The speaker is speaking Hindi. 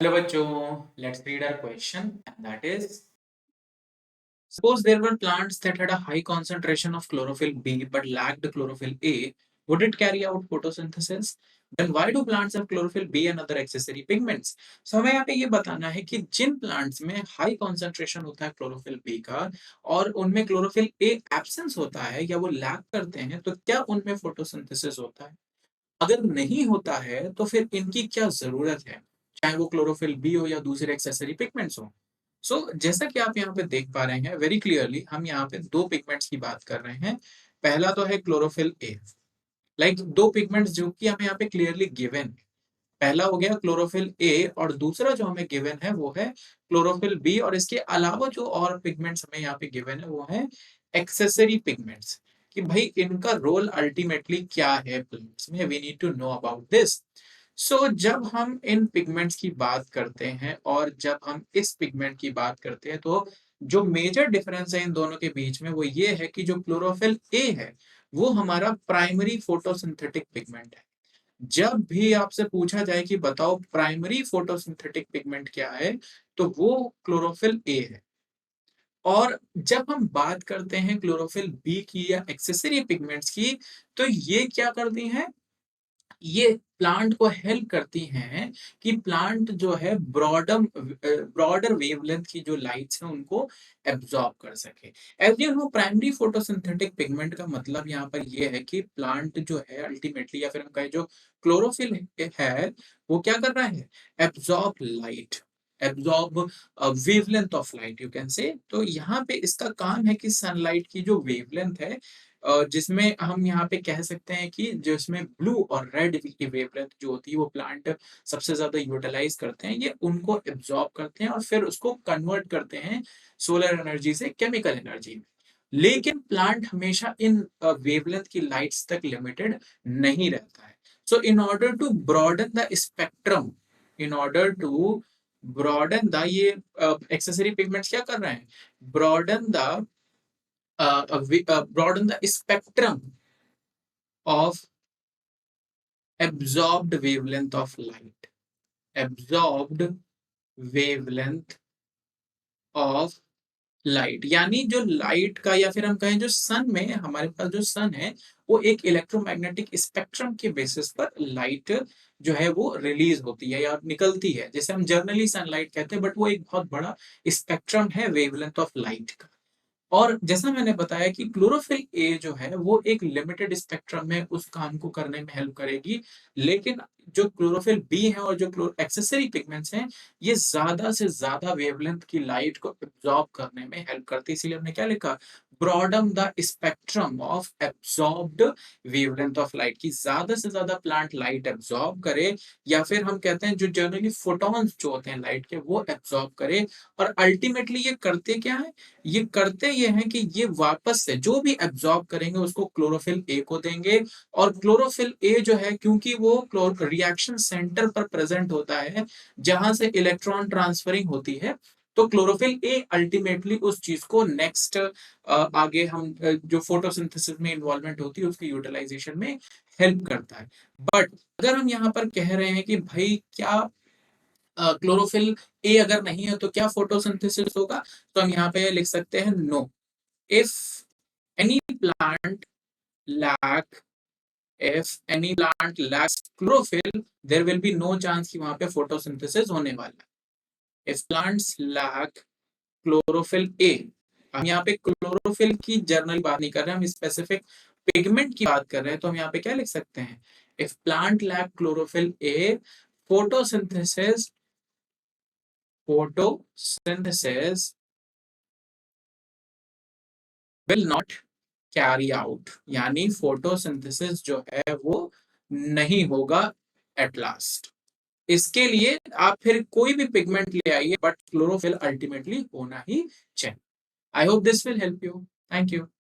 हेलो बच्चों, let's read our question and that is suppose there were plants that had a high concentration of chlorophyll B but lacked chlorophyll A. Would it carry out photosynthesis? Then why do plants have chlorophyll B and other accessory pigments? So हमें यहाँ पे ये बताना है कि जिन प्लांट्स में हाई कॉन्सेंट्रेशन होता है क्लोरोफिल बी का और उनमें क्लोरोफिल ए एब्सेंस होता है या वो लैक करते हैं, तो क्या उनमें फोटोसिंथेसिस होता है? अगर नहीं होता है तो फिर इनकी क्या जरूरत है, चाहे वो क्लोरोफिल बी हो या दूसरे एक्सेसरी पिगमेंट्स हो। जैसा कि आप यहाँ पे देख पा रहे हैं वेरी क्लियरली, हम यहाँ पे दो पिगमेंट्स की बात कर रहे हैं। पहला तो है क्लोरोफिल ए, दो पिगमेंट्स जो कि हमें यहाँ पे क्लियरली गिवन है। पहला हो गया क्लोरोफिल ए और दूसरा जो हमें गिवन है वो है क्लोरोफिल बी, और इसके अलावा जो और पिगमेंट्स हमें यहाँ पे गिवन है वो है एक्सेसरी पिगमेंट्स। कि भाई इनका रोल अल्टीमेटली क्या है प्लांट्स में, we need to know about this. जब हम इन पिगमेंट्स की बात करते हैं और जब हम इस पिगमेंट की बात करते हैं, तो जो मेजर डिफरेंस है इन दोनों के बीच में वो ये है कि जो क्लोरोफिल ए है वो हमारा प्राइमरी फोटोसिंथेटिक पिगमेंट है। जब भी आपसे पूछा जाए कि बताओ प्राइमरी फोटोसिंथेटिक पिगमेंट क्या है, तो वो क्लोरोफिल ए है। और जब हम बात करते हैं क्लोरोफिल बी की या एक्सेसरी पिगमेंट्स की, तो ये क्या करती हैं? ये प्लांट को हेल्प करती हैं कि प्लांट जो है ब्रॉडर वेवलेंथ की जो लाइट्स हैं उनको एब्जॉर्ब कर सके। As you know, primary photosynthetic pigment का मतलब यहाँ पर ये है कि प्लांट जो है अल्टीमेटली, या फिर हम कहें जो क्लोरोफिल है वो क्या कर रहा है? Absorb light, absorb wavelength of light you can say. तो यहाँ पे इसका काम है कि सनलाइट की जो वेवलेंथ है, जिसमें हम यहाँ पे कह सकते हैं कि जिसमें ब्लू और रेड की वेवलेंथ जो होती है वो प्लांट सबसे ज्यादा यूटिलाइज करते हैं, ये उनको एब्जॉर्ब करते हैं और फिर उसको कन्वर्ट करते हैं सोलर एनर्जी से केमिकल एनर्जी में। लेकिन प्लांट हमेशा इन वेवलेंथ की लाइट्स तक लिमिटेड नहीं रहता है। So in order to broaden the spectrum, in order to broaden the, ये एक्सेसरी पिगमेंट्स क्या कर रहे हैं? Broaden the broaden the spectrum of absorbed wavelength of light, absorbed wavelength of light. यानी जो लाइट का, या फिर हम कहें जो सन में, हमारे पास जो सन है वो एक इलेक्ट्रोमैग्नेटिक स्पेक्ट्रम के बेसिस पर लाइट जो है वो रिलीज होती है या निकलती है, जैसे हम जर्नली सनलाइट कहते हैं, बट वो एक बहुत बड़ा स्पेक्ट्रम है वेवलेंथ ऑफ लाइट का। और जैसा मैंने बताया कि क्लोरोफिल ए जो है वो एक लिमिटेड स्पेक्ट्रम में उस काम को करने में हेल्प करेगी, लेकिन जो क्लोरोफिल बी है और जो एक्सेसरी पिगमेंट्स हैं ये ज्यादा से ज्यादा वेवलेंथ की लाइट को एब्जॉर्ब करने में हेल्प करती है। इसीलिए हमने क्या लिखा? Broaden the spectrum of absorbed wavelength of light, की ज्यादा से ज्यादा प्लांट लाइट एब्जॉर्ब करे, या फिर हम कहते हैं जो जनरली फोटॉन्स जो होते हैं लाइट के वो एब्जॉर्ब करे। और अल्टीमेटली ये करते क्या है? ये करते ये हैं कि ये वापस से जो भी एब्जॉर्ब करेंगे उसको क्लोरोफिल ए को देंगे। और क्लोरोफिल ए जो है, क्योंकि वो रिएक्शन सेंटर पर प्रेजेंट होता है जहां से इलेक्ट्रॉन ट्रांसफरिंग होती है, तो क्लोरोफिल ए अल्टीमेटली उस चीज को नेक्स्ट आगे हम जो फोटोसिंथेसिस में इन्वॉल्वमेंट होती है उसकी यूटिलाइजेशन में हेल्प करता है। बट अगर हम यहाँ पर कह रहे हैं कि भाई क्या क्लोरोफिल ए अगर नहीं है तो क्या फोटोसिंथेसिस होगा, तो हम यहाँ पे लिख सकते हैं no. If any plant lack if any plant lacks chlorophyll, there will be no chance कि वहां पे फोटोसिंथेसिस होने वाला है। If plants lack chlorophyll A, हम यहाँ पे क्लोरोफिल की जर्नल बात नहीं कर रहे हैं, हम स्पेसिफिक पिगमेंट की बात कर रहे हैं, तो हम यहाँ पे क्या लिख सकते हैं? If plant lack chlorophyll A, photosynthesis photosynthesis will not carry out, यानी फोटोसिंथेसिस जो है वो नहीं होगा एट लास्ट। इसके लिए आप फिर कोई भी पिगमेंट ले आइए, बट क्लोरोफिल अल्टीमेटली होना ही चाहिए। I hope this will help you. Thank you.